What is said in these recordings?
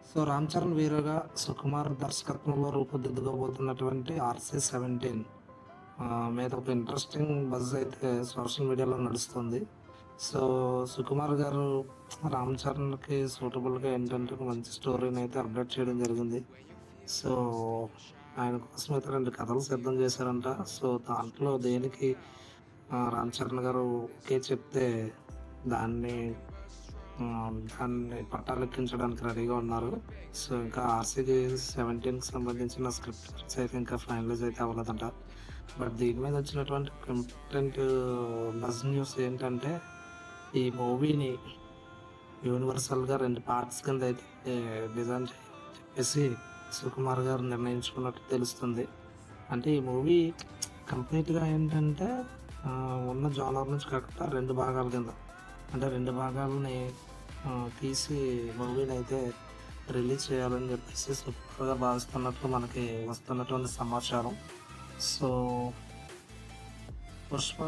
So 'Ram Charan' వీరగా Sukumar దర్శకత్వంలో రూపుదిద్దుకోబోతున్నటువంటి 'RC-17' మీద ఒక ఇంట్రెస్టింగ్ బజ్ అయితే సోషల్ మీడియాలో నడుస్తుంది. సో సుకుమార్ గారు 'రామ్ చరణ్‌కి' సూటబుల్‌గా ఏంటంటే ఒక మంచి స్టోరీని అయితే అప్డేట్ చేయడం జరిగింది. సో ఆయన కోసం అయితే 2 కథలు సిద్ధం చేశారంట. సో దాంట్లో దేనికి 'రామ్ చరణ్' గారు ఓకే చెప్తే దాన్ని దాన్ని పట్టాలెక్కించడానికి రెడీగా ఉన్నారు. సో ఇంకా 'RC-17'కి సంబంధించిన స్క్రిప్ట్స్ అయితే ఇంకా ఫైనలైజ్ అయితే అవ్వలేదంట. బట్ దీని మీద వచ్చినటువంటి కంటెంట్ బజ్ న్యూస్ ఏంటంటే, ఈ మూవీని యూనివర్సల్‌గా 2 పార్ట్స్ కింద అయితే డిజైన్ చెప్పేసి సుకుమార్ గారు నిర్ణయించుకున్నట్టు తెలుస్తుంది. అంటే ఈ మూవీ కంప్లీట్‌గా ఏంటంటే ఉన్న జోనర్ నుంచి కాకుండా 2 భాగాల కింద, అంటే 2 భాగాలని తీసి మూవీనైతే రిలీజ్ చేయాలని చెప్పేసి సూపర్‌గా భావిస్తున్నట్లు మనకి వస్తున్నటువంటి సమాచారం. సో 'పుష్ప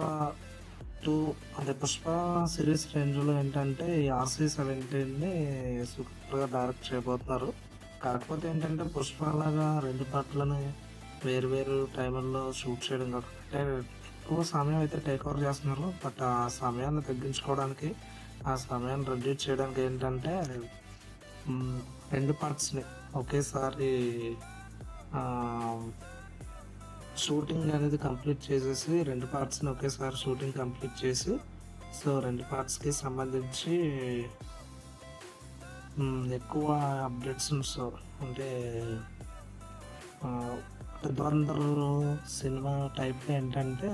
2' అంటే 'పుష్ప' సిరీస్ రేంజ్‌లో ఏంటంటే ఈ 'RC-17'ని సూపర్‌గా డైరెక్ట్ చేయబోతున్నారు. కాకపోతే ఏంటంటే 'పుష్ప' లాగా 2 పార్ట్‌లని వేరు వేరు టైముల్లో షూట్ చేయడం కాకుండా ఎక్కువ సమయం అయితే టేక్ ఓవర్ చేస్తున్నారు. బట్ ఆ సమయాన్ని తగ్గించుకోవడానికి, ఆ సమయాన్ని రెడ్యూస్ చేయడానికి ఏంటంటే 2 పార్ట్స్‌ని ఒకేసారి షూటింగ్ అనేది కంప్లీట్ చేసేసి 2 పార్ట్స్‌ని ఒకేసారి షూటింగ్ కంప్లీట్ చేసి, సో 2 పార్ట్స్‌కి సంబంధించి ఎక్కువ అప్డేట్స్ అంటే 'ధురంధర్' సినిమా టైప్‌లో ఏంటంటే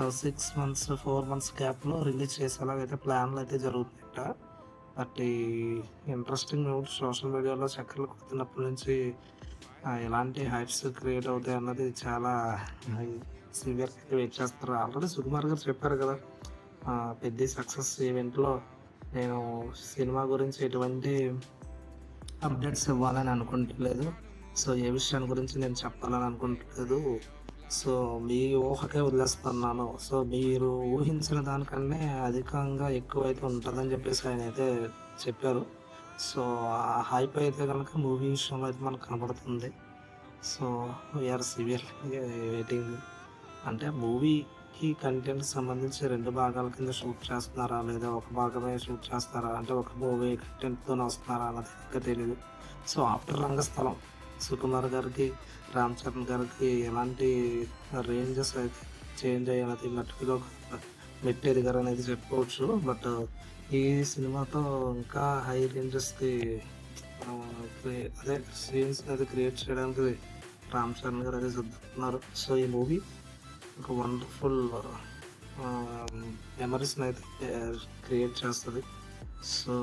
6 మంత్స్, 4 మంత్స్ గ్యాప్‌లో రిలీజ్ చేసేలాగైతే ప్లాన్లు అయితే జరుగుతాయట. బట్ ఈ ఇంట్రెస్టింగ్ న్యూస్ సోషల్ మీడియాలో చక్కర్లు కొడుతున్నప్పటి నుంచి ఎలాంటి హైప్స్ క్రియేట్ అవుతాయి అన్నది చాలా సివియర్‌గా వెయిట్ చేస్తారు. ఆల్రెడీ సుకుమార్ గారు చెప్పారు కదా, పెద్ద సక్సెస్ ఈవెంట్‌లో నేను సినిమా గురించి ఎటువంటి అప్డేట్స్ ఇవ్వాలని అనుకుంటలేదు. సో ఏ విషయాన్ని గురించి నేను చెప్పాలని అనుకుంటలేదు. సో మీ ఊహకే వదిలేస్తున్నాను. సో మీరు ఊహించిన దానికన్నా అధికంగా ఎక్కువైతే ఉంటుందని చెప్పేసి ఆయన అయితే చెప్పారు. సో ఆ హైప్ అయితే కనుక మూవీ విషయంలో అయితే మనకు కనబడుతుంది. So we are severely waiting. అంటే మూవీకి కంటెంట్‌కి సంబంధించి 2 భాగాల కింద షూట్ చేస్తున్నారా? లేదా ఒక భాగమే షూట్ చేస్తారా? అంటే ఒక మూవీ కంటెంట్‌తోనే వస్తున్నారా అన్నది ఇంకా తెలీదు. సో ఆఫ్టర్ 'రంగస్థలం' సుకుమార్ గారికి, 'రామ్ చరణ్' గారికి ఎలాంటి రేంజెస్ అయితే చేంజ్ అయ్యాయన్నది నటుడిగా ఒక మెట్టు ఎదిగారనేది చెప్పుకోవచ్చు. బట్ ఈ సినిమాతో ఇంకా హై రేంజెస్‌కి అదే సీన్స్ అది క్రియేట్ చేయడానికి 'రామ్ చరణ్' గారు అదే సిద్ధపడుతున్నారు. సో ఈ మూవీ ఒక వండర్‌ఫుల్ మెమరీస్‌ని అయితే క్రియేట్ చేస్తది. సో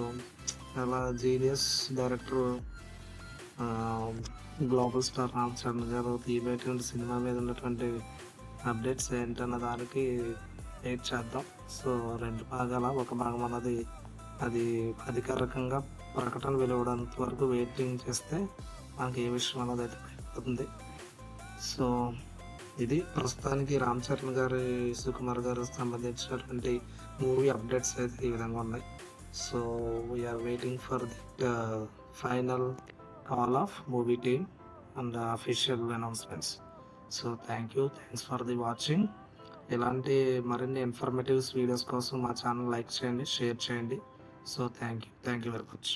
చాలా genius director global star 'Ram Charan' గారు తీయబోయేటువంటి సినిమా మీద ఉన్నటువంటి అప్డేట్స్ ఏంటన్న దానికి వెయిట్ చేద్దాం. సో 2 భాగాల ఒక భాగం అన్నది అది అధికారికంగా ప్రకటన వెలువడేంత వరకు వెయిటింగ్ చేస్తే మనకి ఏ విషయం అన్నది అయితే బయటపడుతుంది. సో ఇది ప్రస్తుతానికి 'రామ్ చరణ్' గారి, 'సుకుమార్' గారికి సంబంధించినటువంటి మూవీ అప్డేట్స్ అయితే ఈ విధంగా ఉన్నాయి. So we are waiting for that final call of movie team and official announcements. So thanks for the watching. ఇలాంటి మరిన్ని ఇన్ఫర్మేటివ్స్ వీడియోస్ కోసం మా ఛానల్ లైక్ చేయండి, షేర్ చేయండి. So thank you very much.